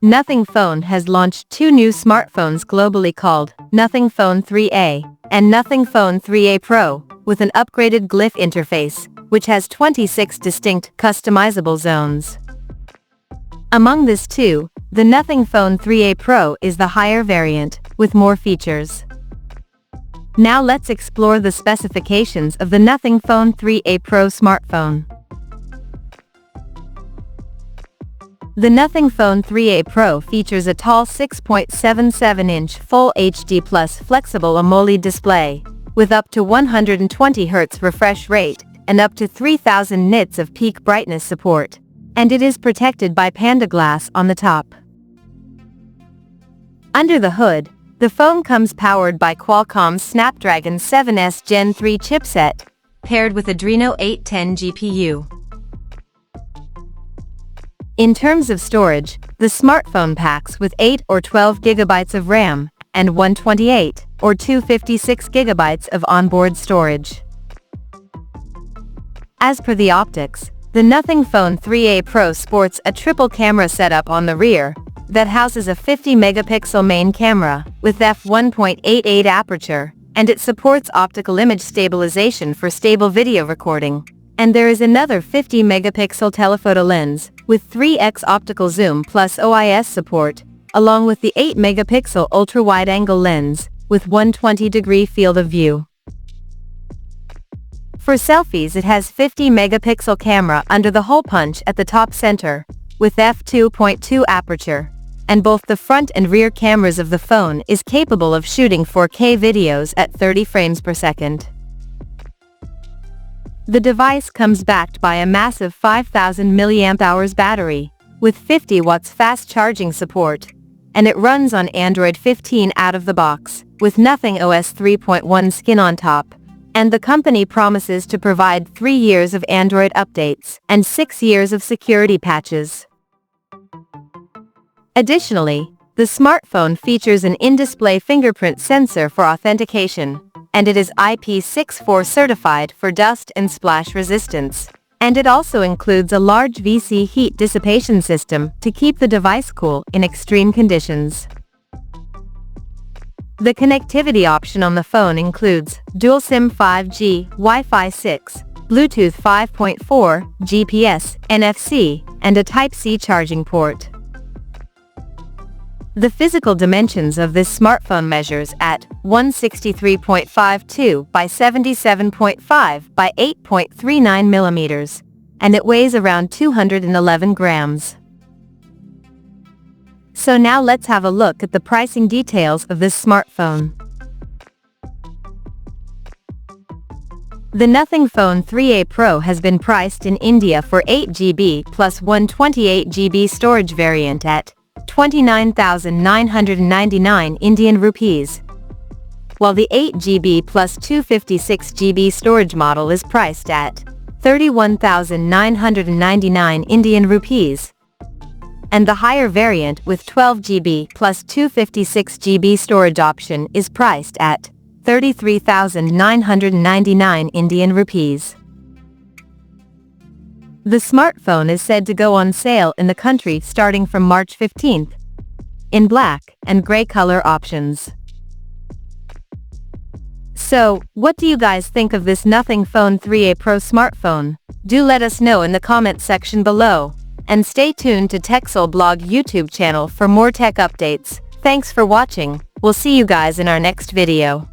Nothing Phone has launched two new smartphones globally called Nothing Phone 3A and Nothing Phone 3A Pro, with an upgraded glyph interface, which has 26 distinct customizable zones. Among this two, the Nothing Phone 3A Pro is the higher variant, with more features. Now let's explore the specifications of the Nothing Phone 3A Pro smartphone. The Nothing Phone 3A Pro features a tall 6.77-inch Full HD Plus flexible AMOLED display, with up to 120 Hz refresh rate and up to 3000 nits of peak brightness support, and it is protected by Panda Glass on the top. Under the hood, the phone comes powered by Qualcomm's Snapdragon 7S Gen 3 chipset, paired with Adreno 810 GPU. In terms of storage, the smartphone packs with 8 or 12 GB of RAM, and 128 or 256 GB of onboard storage. As per the optics, the Nothing Phone 3A Pro sports a triple camera setup on the rear, that houses a 50-megapixel main camera, with f1.88 aperture, and it supports optical image stabilization for stable video recording. And there is another 50-megapixel telephoto lens, with 3x optical zoom plus OIS support, along with the 8-megapixel ultra-wide-angle lens, with 120-degree field of view. For selfies, it has 50-megapixel camera under the hole punch at the top center, with f2.2 aperture, and both the front and rear cameras of the phone is capable of shooting 4K videos at 30 frames per second. The device comes backed by a massive 5000 mAh battery, with 50 watts fast charging support, and it runs on Android 15 out of the box, with Nothing OS 3.1 skin on top, and the company promises to provide 3 years of Android updates and 6 years of security patches. Additionally, the smartphone features an in-display fingerprint sensor for authentication, and it is IP64 certified for dust and splash resistance, and it also includes a large VC heat dissipation system to keep the device cool in extreme conditions. The connectivity option on the phone includes dual SIM 5G, Wi-Fi 6, Bluetooth 5.4, GPS, NFC, and a Type-C charging port. The physical dimensions of this smartphone measures at 163.52 by 77.5 by 8.39 millimeters, and it weighs around 211 grams. So now let's have a look at the pricing details of this smartphone. The Nothing Phone 3A Pro has been priced in India for 8GB plus 128GB storage variant at 29,999 Indian rupees, while the 8GB plus 256GB storage model is priced at 31,999 Indian rupees, and the higher variant with 12GB plus 256GB storage option is priced at 33,999 Indian rupees. The smartphone is said to go on sale in the country starting from March 15th, in black and gray color options. So, what do you guys think of this Nothing Phone 3A Pro smartphone? Do let us know in the comment section below, and stay tuned to TechSole Blog YouTube channel for more tech updates. Thanks for watching. We'll see you guys in our next video.